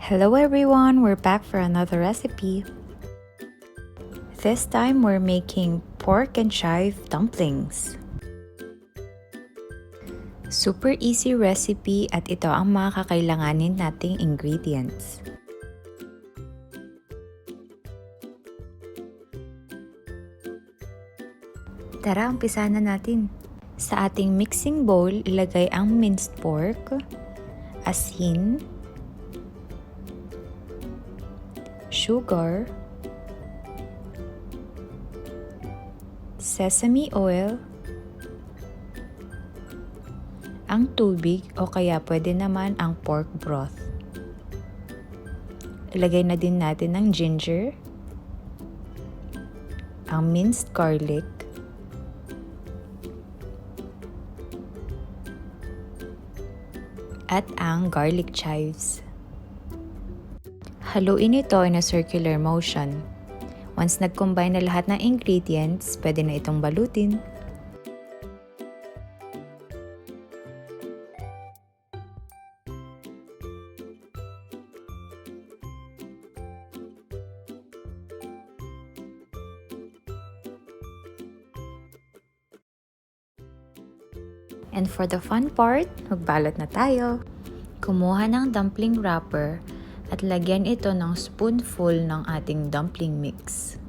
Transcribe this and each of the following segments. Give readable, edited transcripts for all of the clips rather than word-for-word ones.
Hello everyone, we're back for another recipe. This time we're making pork and chive dumplings. Super easy recipe at ito ang mga kakailanganin nating ingredients. Tara, umpisahan na natin. Sa ating mixing bowl, ilagay ang minced pork, asin, sugar, sesame oil, ang tubig o kaya pwede naman ang pork broth. Ilagay na din natin ang ginger, ang minced garlic, at ang garlic chives. Haluin ito in a circular motion. Once nag-combine na lahat ng ingredients, pwede na itong balutin. And for the fun part, magbalot na tayo. Kumuha ng dumpling wrapper at lagyan ito ng spoonful ng ating dumpling mix.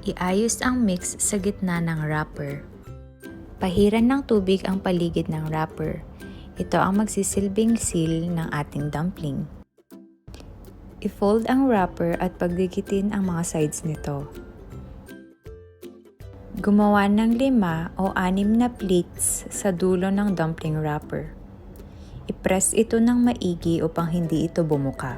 Iayos ang mix sa gitna ng wrapper. Pahiran ng tubig ang paligid ng wrapper. Ito ang magsisilbing seal ng ating dumpling. I-fold ang wrapper at pagdikitin ang mga sides nito. Gumawa ng 5 o 6 na pleats sa dulo ng dumpling wrapper. I-press ito ng maigi upang hindi ito bumuka.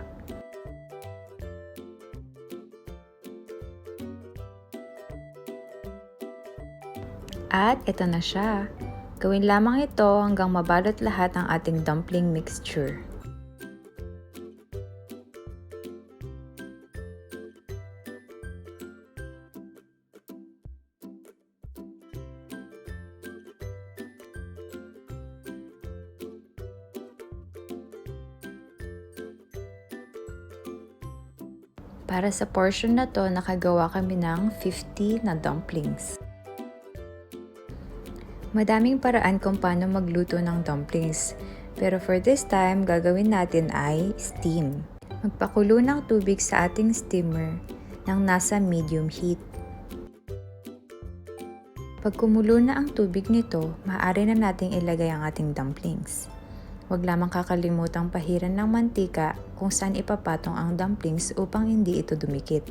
At ito na siya. Gawin lamang ito hanggang mabalot lahat ng ating dumpling mixture. Para sa portion na to, nakagawa kami ng 50 na dumplings. Madaming paraan kung paano magluto ng dumplings, pero for this time, gagawin natin ay steam. Magpakulo ng tubig sa ating steamer ng nasa medium heat. Pag kumulo na ang tubig nito, maaari na nating ilagay ang ating dumplings. Huwag lamang kakalimutang pahiran ng mantika kung saan ipapatong ang dumplings upang hindi ito dumikit.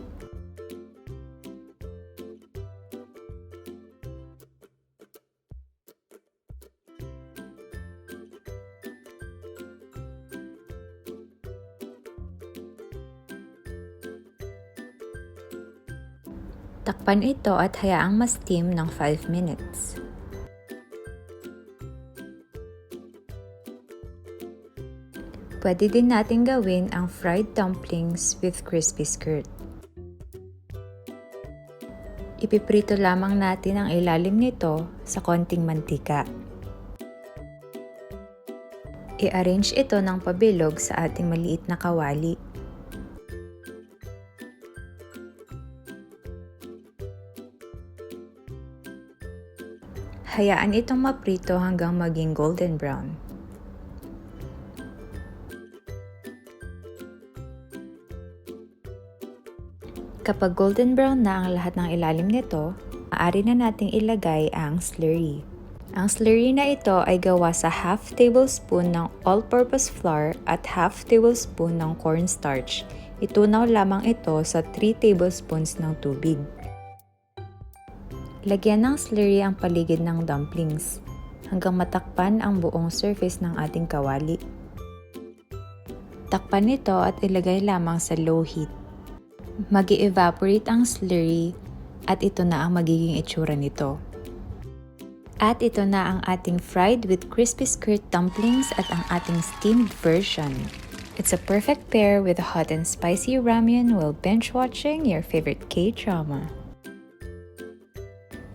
Takpan ito at hayaang ma-steam ng 5 minutes. Pwede din natin gawin ang fried dumplings with crispy skirt. Ipiprito lamang natin ang ilalim nito sa konting mantika. I-arrange ito ng pabilog sa ating maliit na kawali. Hayaan itong maprito hanggang maging golden brown. Kapag golden brown na ang lahat ng ilalim nito, maaari na nating ilagay ang slurry. Ang slurry na ito ay gawa sa half tablespoon ng all-purpose flour at half tablespoon ng cornstarch. Itunaw lamang ito sa 3 tablespoons ng tubig. Lagyan ng slurry ang paligid ng dumplings hanggang matakpan ang buong surface ng ating kawali. Takpan ito at ilagay lamang sa low heat. Mag-i-evaporate ang slurry at ito na ang magiging itsura nito. At ito na ang ating fried with crispy skirt dumplings at ang ating steamed version. It's a perfect pair with a hot and spicy ramyun while binge watching your favorite K-drama.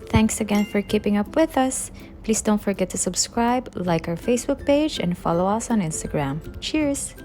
Thanks again for keeping up with us. Please don't forget to subscribe, like our Facebook page, and follow us on Instagram. Cheers!